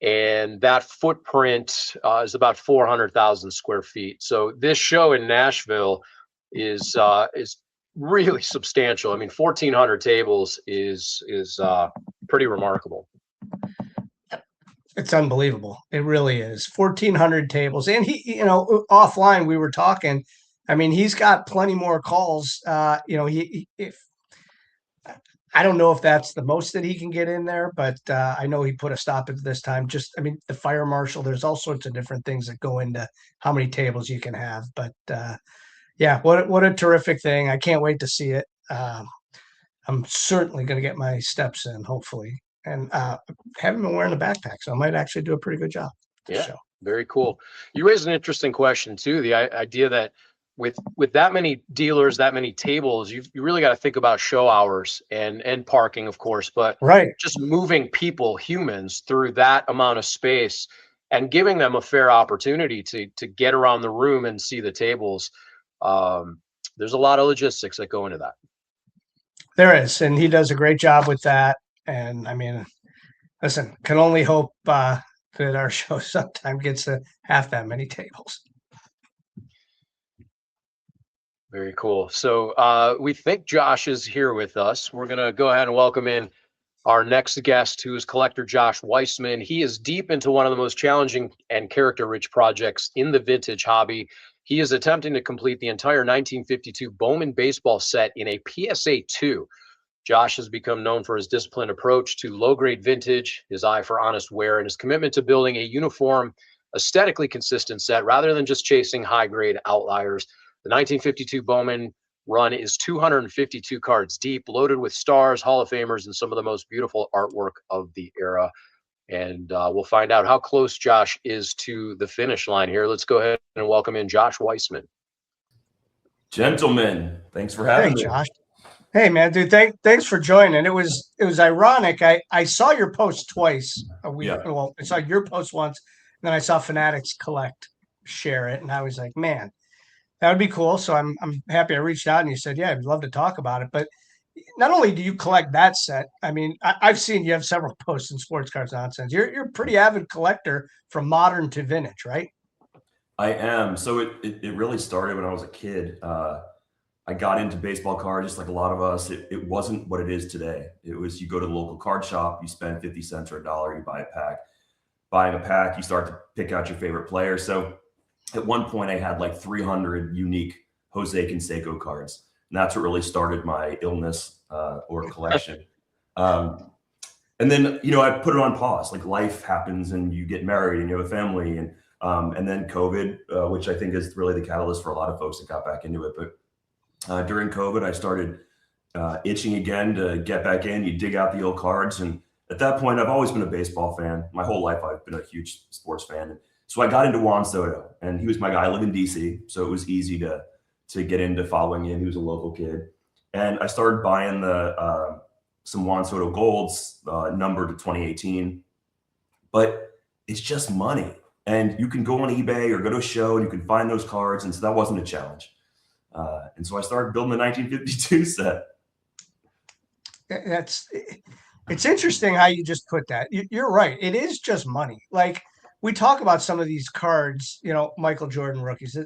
S1: and that footprint is about 400,000 square feet. So this show in Nashville is really substantial. I mean, 1,400 tables is pretty remarkable.
S3: It's unbelievable. It really is. 1,400 tables. And he, offline we were talking. I mean, he's got plenty more calls. If I don't know if that's the most that he can get in there, but I know he put a stop at this time. The fire marshal, there's all sorts of different things that go into how many tables you can have. But yeah, what a terrific thing. I can't wait to see it. I'm certainly going to get my steps in, hopefully. And haven't been wearing a backpack, so I might actually do a pretty good job.
S1: Yeah, very cool. You raised an interesting question too. The idea that with that many dealers, that many tables, you really got to think about show hours and parking, of course, but just moving people, humans, through that amount of space and giving them a fair opportunity to get around the room and see the tables. There's a lot of logistics that go into that.
S3: There is, and he does a great job with that. And I mean, listen, can only hope that our show sometime gets to half that many tables.
S1: Very cool. So we think Josh is here with us. We're going to go ahead and welcome in our next guest, who is collector Josh Weissman. He is deep into one of the most challenging and character-rich projects in the vintage hobby. He is attempting to complete the entire 1952 Bowman baseball set in a PSA 2. Josh has become known for his disciplined approach to low-grade vintage, his eye for honest wear, and his commitment to building a uniform, aesthetically consistent set rather than just chasing high-grade outliers. The 1952 Bowman run is 252 cards deep, loaded with stars, Hall of Famers, and some of the most beautiful artwork of the era. And we'll find out how close Josh is to the finish line here. Let's go ahead and welcome in Josh Weissman.
S6: Gentlemen, thanks for having me.
S3: Josh. Hey man, dude, thanks for joining. It was ironic. I saw your post twice a week.
S6: Yeah.
S3: Well, I saw your post once, and then I saw Fanatics Collect share it, and I was like, man, that would be cool. So I'm happy I reached out and you said, yeah, I'd love to talk about it. But not only do you collect that set, I mean, I've seen you have several posts in Sports Cards Nonsense. You're a pretty avid collector from modern to vintage, right?
S6: I am. So it really started when I was a kid. I got into baseball cards just like a lot of us. It wasn't what it is today. It was, you go to the local card shop, you spend 50 cents or $1, you buy a pack. Buying a pack, you start to pick out your favorite player. So at one point I had like 300 unique Jose Canseco cards. And that's what really started my illness or collection. And then, I put it on pause. Like life happens and you get married and you have a family. And then COVID, which I think is really the catalyst for a lot of folks that got back into it. But during COVID, I started itching again to get back in. You dig out the old cards. And at that point, I've always been a baseball fan. My whole life, I've been a huge sports fan. And so I got into Juan Soto, and he was my guy. I live in DC, so it was easy to get into following him. He was a local kid. And I started buying some Juan Soto Golds, numbered to 2018. But it's just money. And you can go on eBay or go to a show and you can find those cards. And so that wasn't a challenge. And so I started building the 1952 set.
S3: It's interesting how you just put that. You're right. It is just money. Like we talk about some of these cards, Michael Jordan rookies.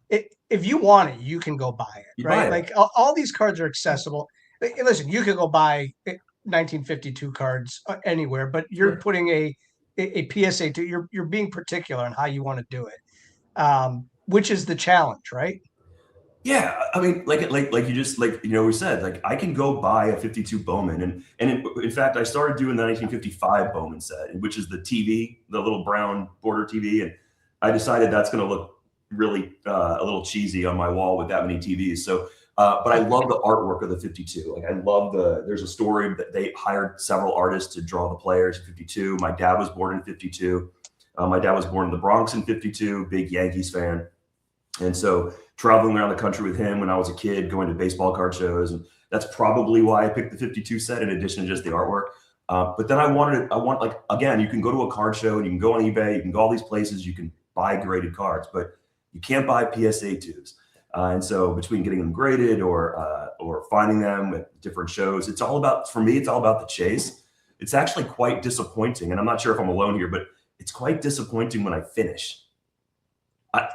S3: If you want it, you can go buy it, right? Like all these cards are accessible. Listen, you could go buy 1952 cards anywhere, but you're putting a PSA to you're being particular on how you want to do it, which is the challenge, right?
S6: Yeah, I mean, like you just we said, like I can go buy a 52 Bowman, and in fact, I started doing the 1955 Bowman set, which is the TV, the little brown border TV, and I decided that's going to look really a little cheesy on my wall with that many TVs. So, but I love the artwork of the 52. Like I love there's a story that they hired several artists to draw the players in 52. My dad was born in 52. My dad was born in the Bronx in 52, big Yankees fan. And so traveling around the country with him when I was a kid, going to baseball card shows. And that's probably why I picked the 52 set in addition to just the artwork. But then I want like, again, you can go to a card show and you can go on eBay, you can go all these places, you can buy graded cards, but you can't buy PSA 2s. And so between getting them graded or finding them at different shows, it's all about, for me, it's all about the chase. It's actually quite disappointing. And I'm not sure if I'm alone here, but it's quite disappointing when I finish.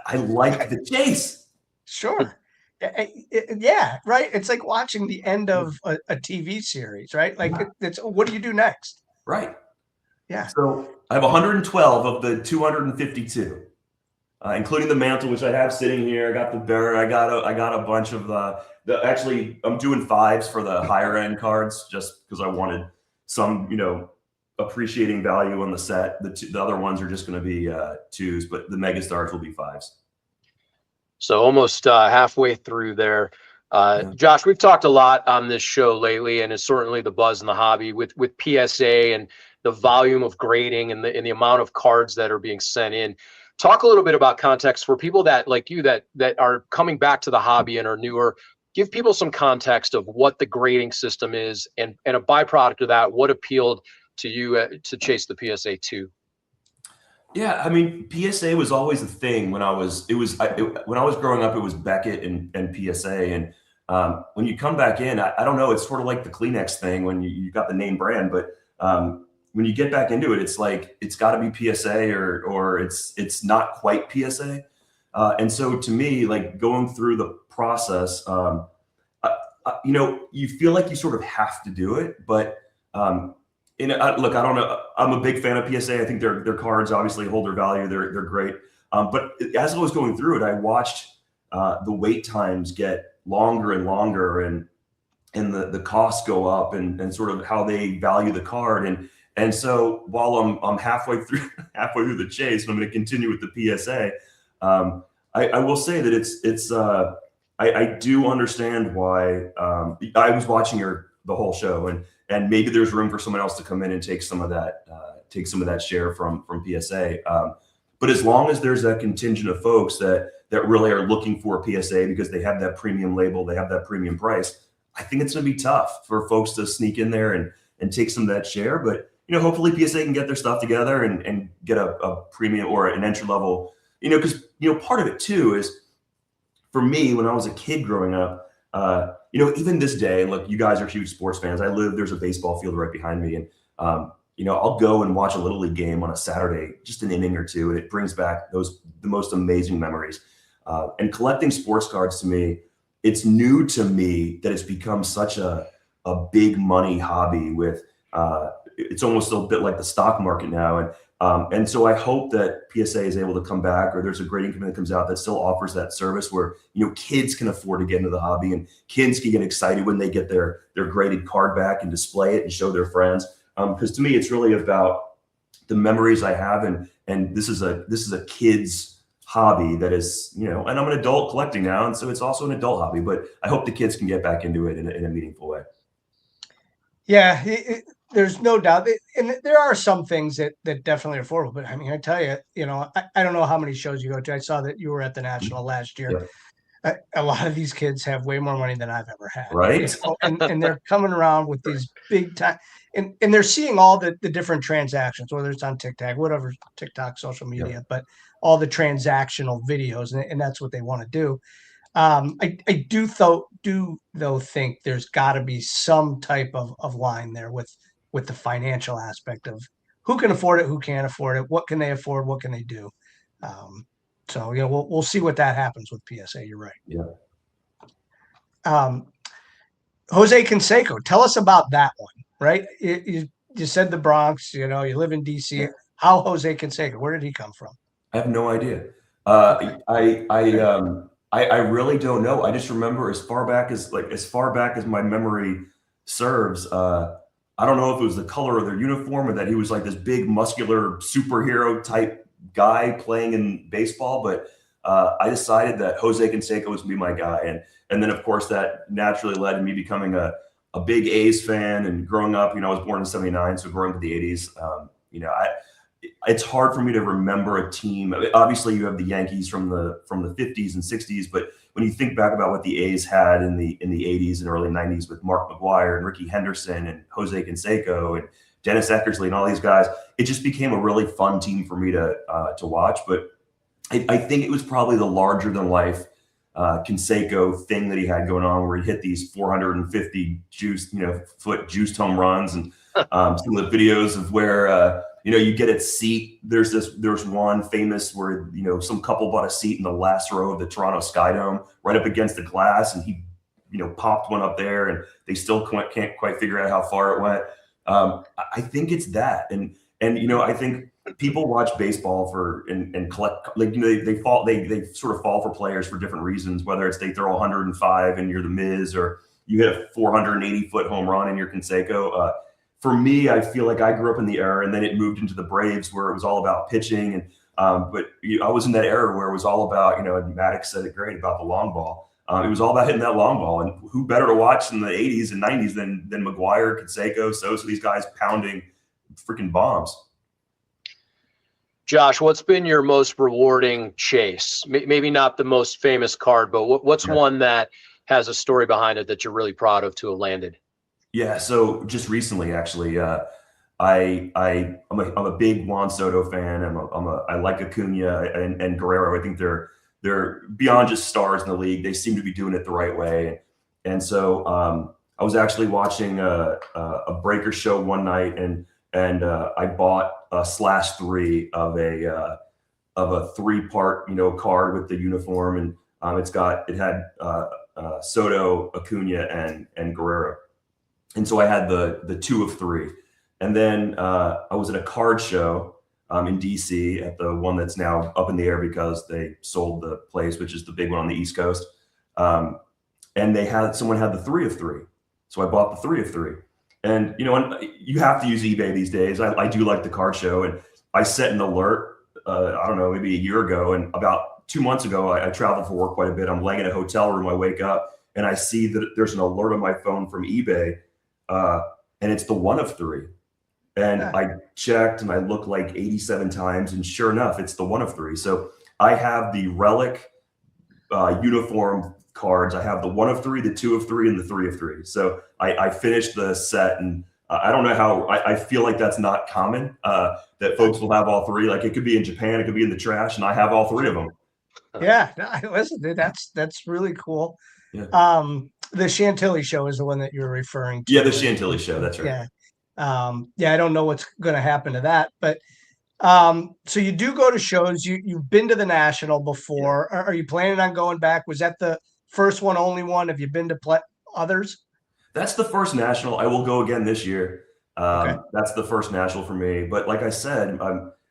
S6: I like the chase.
S3: Sure. Yeah, right. It's like watching the end of a TV series, right? Like it's what do you do next?
S6: Right.
S3: Yeah.
S6: So I have 112 of the 252, including the mantle, which I have sitting here. I got the bearer. I got a bunch of actually I'm doing 5s for the higher end cards just because I wanted some, appreciating value on the set. The other ones are just going to be 2s, but the megastars will be 5s.
S1: So almost halfway through there. Josh, we've talked a lot on this show lately, and it's certainly the buzz in the hobby with PSA and the volume of grading and the amount of cards that are being sent in. Talk a little bit about context for people that like you that are coming back to the hobby and are newer. Give people some context of what the grading system is, and a byproduct of that, what appealed to you to chase the PSA 2.
S6: Yeah, I mean, PSA was always a thing when I was growing up. It was Beckett and PSA, and when you come back in, I don't know. It's sort of like the Kleenex thing when you got the name brand, but when you get back into it, it's like it's got to be PSA or it's not quite PSA. And so to me, like going through the process, you feel like you sort of have to do it, but look, I don't know. I'm a big fan of PSA. I think their cards obviously hold their value. They're great. But as I was going through it, I watched the wait times get longer and longer. And and the costs go up, and sort of how they value the card. And so while I'm halfway through the chase, and I'm going to continue with the PSA, I will say that I do understand why. I was watching the whole show, and maybe there's room for someone else to come in and take some of that share from PSA. But as long as there's that contingent of folks that really are looking for a PSA because they have that premium label, they have that premium price, I think it's going to be tough for folks to sneak in there and take some of that share. But hopefully PSA can get their stuff together and get a premium or an entry level. Because part of it too is, for me, when I was a kid growing up, even this day, and look, you guys are huge sports fans. There's a baseball field right behind me, and I'll go and watch a Little League game on a Saturday, just an inning or two, and it brings back the most amazing memories. And collecting sports cards, to me, it's new to me that it's become such a big money hobby with it's almost a bit like the stock market now. And so I hope that PSA is able to come back, or there's a grading committee that comes out that still offers that service where, kids can afford to get into the hobby, and kids can get excited when they get their graded card back and display it and show their friends. Because to me, it's really about the memories I have. And this is a kid's hobby that is, and I'm an adult collecting now. And so it's also an adult hobby, but I hope the kids can get back into it in a meaningful way.
S3: Yeah, there's no doubt. And there are some things that definitely are affordable. But I mean, I tell you, I don't know how many shows you go to. I saw that you were at the National last year.
S6: Yeah.
S3: A lot of these kids have way more money than I've ever had.
S6: Right.
S3: And they're coming around with these big time, and they're seeing all the different transactions, whether it's on TikTok, whatever, TikTok, social media, but all the transactional videos, and that's what they want to do. I do though think there's got to be some type of line there with the financial aspect of who can afford it, who can't afford it, what can they afford, what can they do. So we'll see what that happens with PSA. You're right.
S6: Yeah.
S3: Jose Canseco, tell us about that one. Right, you said the Bronx. You live in DC. Yeah. How Jose Canseco? Where did he come from?
S6: I have no idea. I really don't know. I just remember as far back as my memory serves. I don't know if it was the color of their uniform or that he was like this big muscular superhero type guy playing in baseball, but I decided that Jose Canseco was going to be my guy, and then of course that naturally led to me becoming a big A's fan. And growing up, I was born in '79, so growing up in the '80s, it's hard for me to remember a team. Obviously, you have the Yankees from the 50s and 60s, but when you think back about what the A's had in the 80s and early 90s with Mark McGwire and Ricky Henderson and Jose Canseco and Dennis Eckersley and all these guys, it just became a really fun team for me to watch. But I think it was probably the larger than life Canseco thing that he had going on, where he hit these 450 foot juiced home runs, and some of the videos of where you get a seat. There's one famous where some couple bought a seat in the last row of the Toronto Sky Dome right up against the glass, and he popped one up there, and they still can't quite figure out how far it went. I think it's that, and I think people watch baseball and collect, they sort of fall for players for different reasons, whether it's they throw 105 and you're the Miz, or you hit a 480 foot home run and you're Canseco. For me, I feel like I grew up in the era, and then it moved into the Braves where it was all about pitching. And but I was in that era where it was all about, and Maddox said it great about the long ball. It was all about hitting that long ball, and who better to watch in the 80s and 90s than McGwire, Canseco, Sosa, these guys pounding freaking bombs.
S1: Josh, what's been your most rewarding chase? Maybe not the most famous card, but what's one that has a story behind it that you're really proud of to have landed?
S6: Yeah, so just recently, actually, I'm a big Juan Soto fan. I like Acuna and Guerrero. I think they're beyond just stars in the league. They seem to be doing it the right way. And so I was actually watching a Breaker show one night, and I bought a /3 of a 3-part card with the uniform, and it had Soto, Acuna, and Guerrero. And so I had the 2 of 3. And then I was at a card show in DC at the one that's now up in the air because they sold the place, which is the big one on the East Coast. And someone had the 3 of 3. So I bought the 3 of 3. And, and you have to use eBay these days. I do like the card show. And I set an alert, I don't know, maybe a year ago. And about 2 months ago, I traveled for work quite a bit. I'm laying in a hotel room. I wake up and I see that there's an alert on my phone from eBay. And it's the 1 of 3. And I checked and I looked like 87 times. And sure enough, it's the 1 of 3. So I have the relic uniform cards. I have the 1 of 3, the 2 of 3, and the 3 of 3. So I finished the set, and I don't know how. I feel like that's not common, that folks will have all 3. Like, it could be in Japan, it could be in the trash, and I have all 3 of them.
S3: Yeah, listen, dude, that's really cool.
S6: Yeah.
S3: The Chantilly show is the one that you're referring to.
S6: Yeah, the Chantilly show. That's right.
S3: Yeah. I don't know what's going to happen to that, but so you do go to shows. You've been to the National before. Yeah. Are you planning on going back? Was that the first one, only one? Have you been to others?
S6: That's the first National. I will go again this year. Okay. That's the first National for me. But like I said,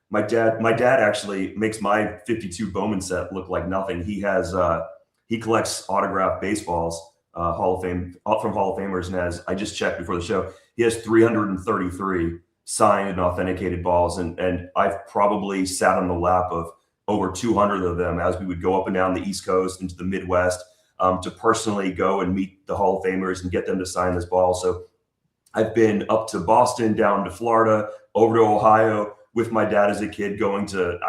S6: my dad actually makes my 52 Bowman set look like nothing. He collects autographed baseballs, Hall of Fame from Hall of Famers, and as I just checked before the show, he has 333 signed and authenticated balls, and I've probably sat on the lap of over 200 of them as we would go up and down the East Coast into the Midwest to personally go and meet the Hall of Famers and get them to sign this ball. So I've been up to Boston, down to Florida, over to Ohio with my dad as a kid, going to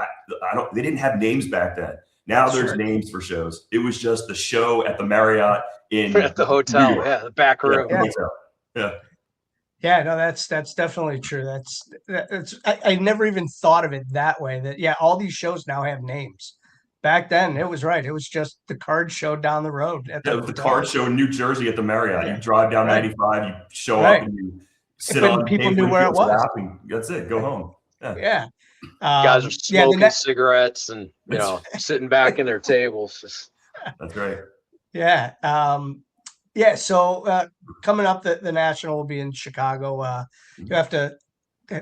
S6: they didn't have names back then. Now there's names for shows. It was just the show at the Marriott
S1: at the hotel, the back room.
S3: Yeah, no, that's definitely true. That's I never even thought of it that way. That all these shows now have names. Back then, it was right. It was just the card show down the road.
S6: It was the card show in New Jersey at the Marriott. You drive down 95, you show up, and you sit on.
S3: People knew where it was.
S6: That's it. Go home.
S3: Yeah.
S1: Guys are smoking cigarettes and sitting back in their tables.
S6: That's right.
S3: Yeah. So coming up, the National will be in Chicago. You have to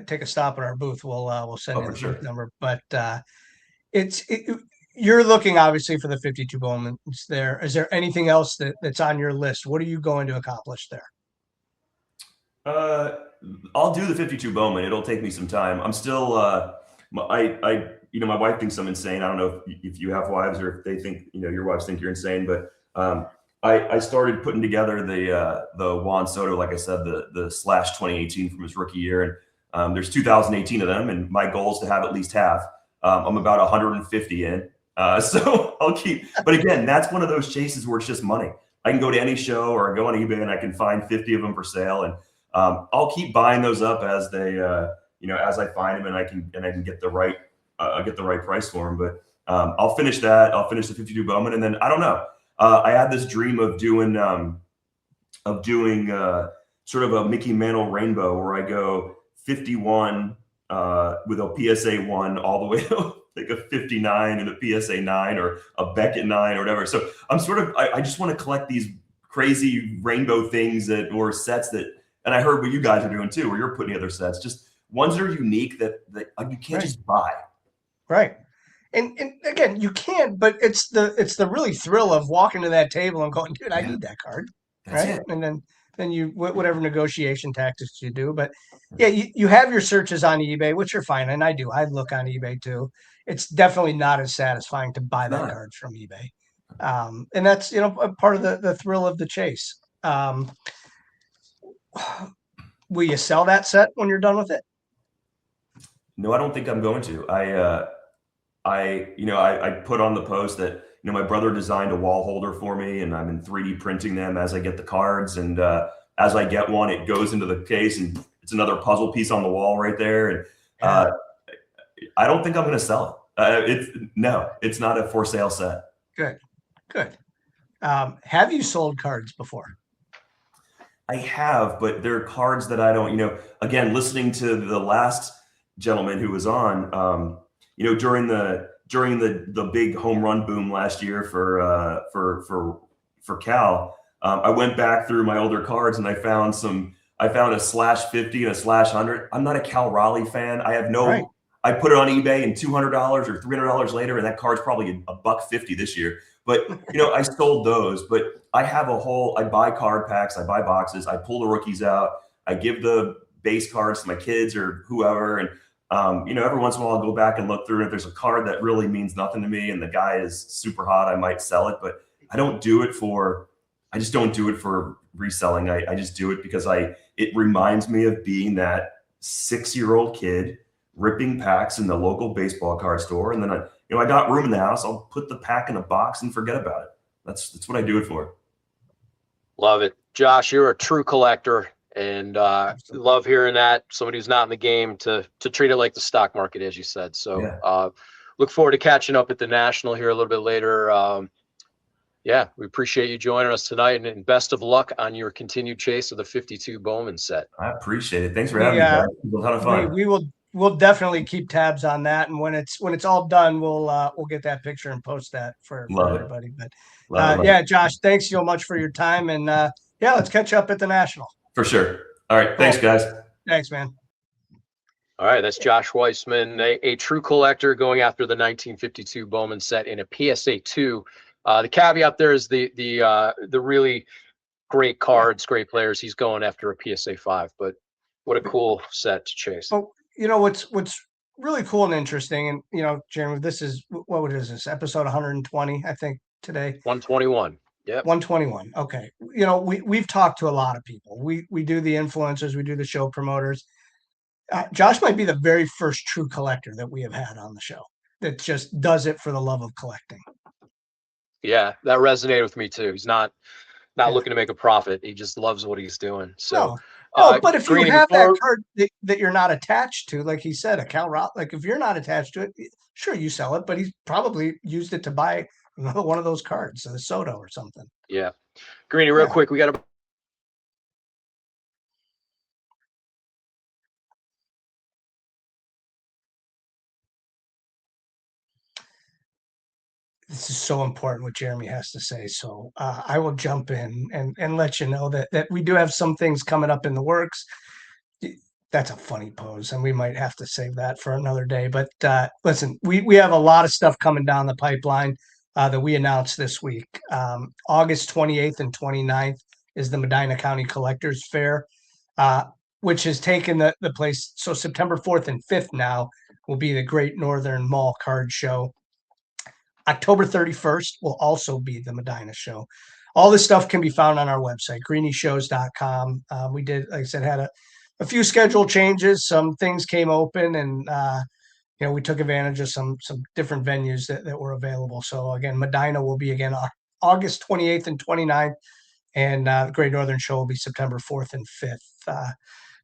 S3: take a stop at our booth. We'll send you the booth number. But you're looking obviously for the 52 Bowman. Is there anything else that's on your list? What are you going to accomplish there?
S6: I'll do the 52 Bowman. It'll take me some time. I'm still my wife thinks I'm insane. I don't know if you have wives or if they think your wives think you're insane, but I started putting together the Juan Soto, like I said, the slash 2018 from his rookie year, and there's 2018 of them, and my goal is to have at least half. I'm about 150 in, so I'll keep. But again, that's one of those chases where it's just money. I can go to any show or go on eBay and I can find 50 of them for sale, and I'll keep buying those up as they, as I find them, and I can get the right price for them. But I'll finish that. I'll finish the 52 Bowman, and then I don't know. I had this dream of doing sort of a Mickey Mantle rainbow where I go 51 with a PSA 1 all the way to like a 59 and a PSA 9 or a Beckett 9 or whatever. So I'm I just want to collect these crazy rainbow things or sets that, and I heard what you guys are doing too, where you're putting together sets, just ones that are unique that you can't just buy.
S3: Right. And again, you can, but it's the really thrill of walking to that table and going, dude, I need that card.
S6: That's
S3: right.
S6: It.
S3: And then you, whatever negotiation tactics you do, but you have your searches on eBay, which are fine. And I look on eBay too. It's definitely not as satisfying to buy that card from eBay. And that's, a part of the thrill of the chase. Will you sell that set when you're done with it?
S6: No, I don't think I'm going to. I put on the post that, my brother designed a wall holder for me, and I'm in 3D printing them as I get the cards. And as I get one, it goes into the case and it's another puzzle piece on the wall right there. And I don't think I'm going to sell it. It's not a for sale set.
S3: Good. Have you sold cards before?
S6: I have, but they're cards that I don't, again, listening to the last gentleman who was on, during the big home run boom last year for Cal, I went back through my older cards and I found a slash 50 and a slash 100. I'm not a Cal Raleigh fan. I have no I put it on eBay and $200 or $300 later, and that card's probably $150 this year. But I sold those. But I have I buy card packs, I buy boxes, I pull the rookies out, I give the base cards to my kids or whoever, and every once in a while I'll go back and look through, and if there's a card that really means nothing to me and the guy is super hot, I might sell it. But I just don't do it for reselling. I just do it because it reminds me of being that 6-year-old kid ripping packs in the local baseball card store. And then I got room in the house. I'll put the pack in a box and forget about it. That's what I do it for.
S1: Love it. Josh, you're a true collector, and love hearing that. Somebody who's not in the game to treat it like the stock market, as you said. So
S6: Yeah.
S1: Look forward to catching up at the National here a little bit later. Yeah, we appreciate you joining us tonight, and best of luck on your continued chase of the 52 Bowman set.
S6: I appreciate it. Thanks for having me, guys. It was a ton of fun.
S3: We'll definitely keep tabs on that, and when it's all done, we'll get that picture and post that for everybody. But yeah, Josh, thanks so much for your time, and yeah, let's catch up at the National.
S6: For sure. All right, thanks, guys.
S3: Thanks, man.
S1: All right, that's Josh Weissman, a true collector going after the 1952 Bowman set in a PSA 2. The caveat there is the really great cards, great players. He's going after a PSA 5, but what a cool set to chase.
S3: Oh, what's really cool and interesting, and Jeremy, this is what is this, episode 120, I think, today.
S1: 121. Yeah.
S3: 121. Okay. We've talked to a lot of people. We do the influencers, we do the show promoters. Josh might be the very first true collector that we have had on the show that just does it for the love of collecting.
S1: Yeah, that resonated with me too. He's not looking to make a profit. He just loves what he's doing. So,
S3: no, but if you have that card that you're not attached to, like he said, a Cal Rock, like if you're not attached to it, sure, you sell it, but he's probably used it to buy another one of those cards, a Soto or something.
S1: Yeah. Greeny, real quick, we got to.
S3: This is so important what Jeremy has to say. So I will jump in and let you know that we do have some things coming up in the works. That's a funny pose, and we might have to save that for another day. But listen, we have a lot of stuff coming down the pipeline that we announced this week. August 28th and 29th is the Medina County Collectors Fair, which has taken the place. So September 4th and 5th now will be the Great Northern Mall Card Show. October 31st will also be the Medina show. All this stuff can be found on our website, greenieshows.com. We did, like I said, had a few schedule changes. Some things came open, and we took advantage of some different venues that were available. So again, Medina will be again August 28th and 29th, and the Great Northern Show will be September 4th and 5th.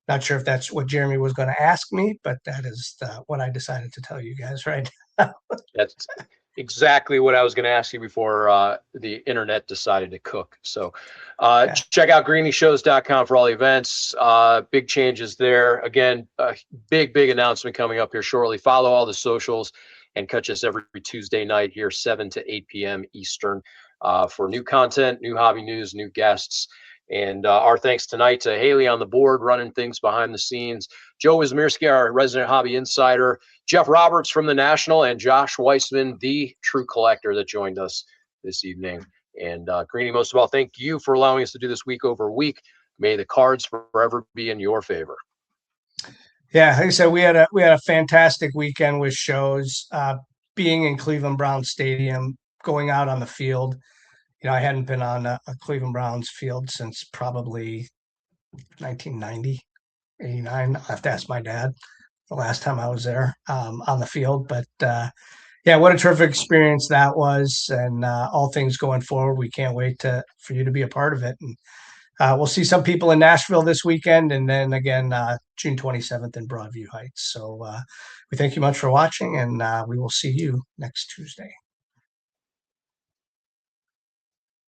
S3: Not sure if that's what Jeremy was going to ask me, but that is what I decided to tell you guys right now.
S1: That's exactly what I was going to ask you before the internet decided to cook. So check out greenieshows.com for all the events. Big changes there. Again, big announcement coming up here shortly. Follow all the socials and catch us every Tuesday night here, 7 to 8 p.m. Eastern for new content, new hobby news, new guests. And our thanks tonight to Haley on the board, running things behind the scenes, Joe Wismirski, our resident hobby insider, Jeff Roberts from the National, and Josh Weissman, the true collector that joined us this evening. And Greeny, most of all, thank you for allowing us to do this week over week. May the cards forever be in your favor.
S3: Yeah, like I said, we had a fantastic weekend with shows. Being in Cleveland Browns Stadium, going out on the field. I hadn't been on a Cleveland Browns field since probably 1990, 89. I have to ask my dad the last time I was there on the field. But yeah, what a terrific experience that was. And all things going forward, we can't wait for you to be a part of it. And we'll see some people in Nashville this weekend, and then again, June 27th in Broadview Heights. So we thank you much for watching, and we will see you next Tuesday.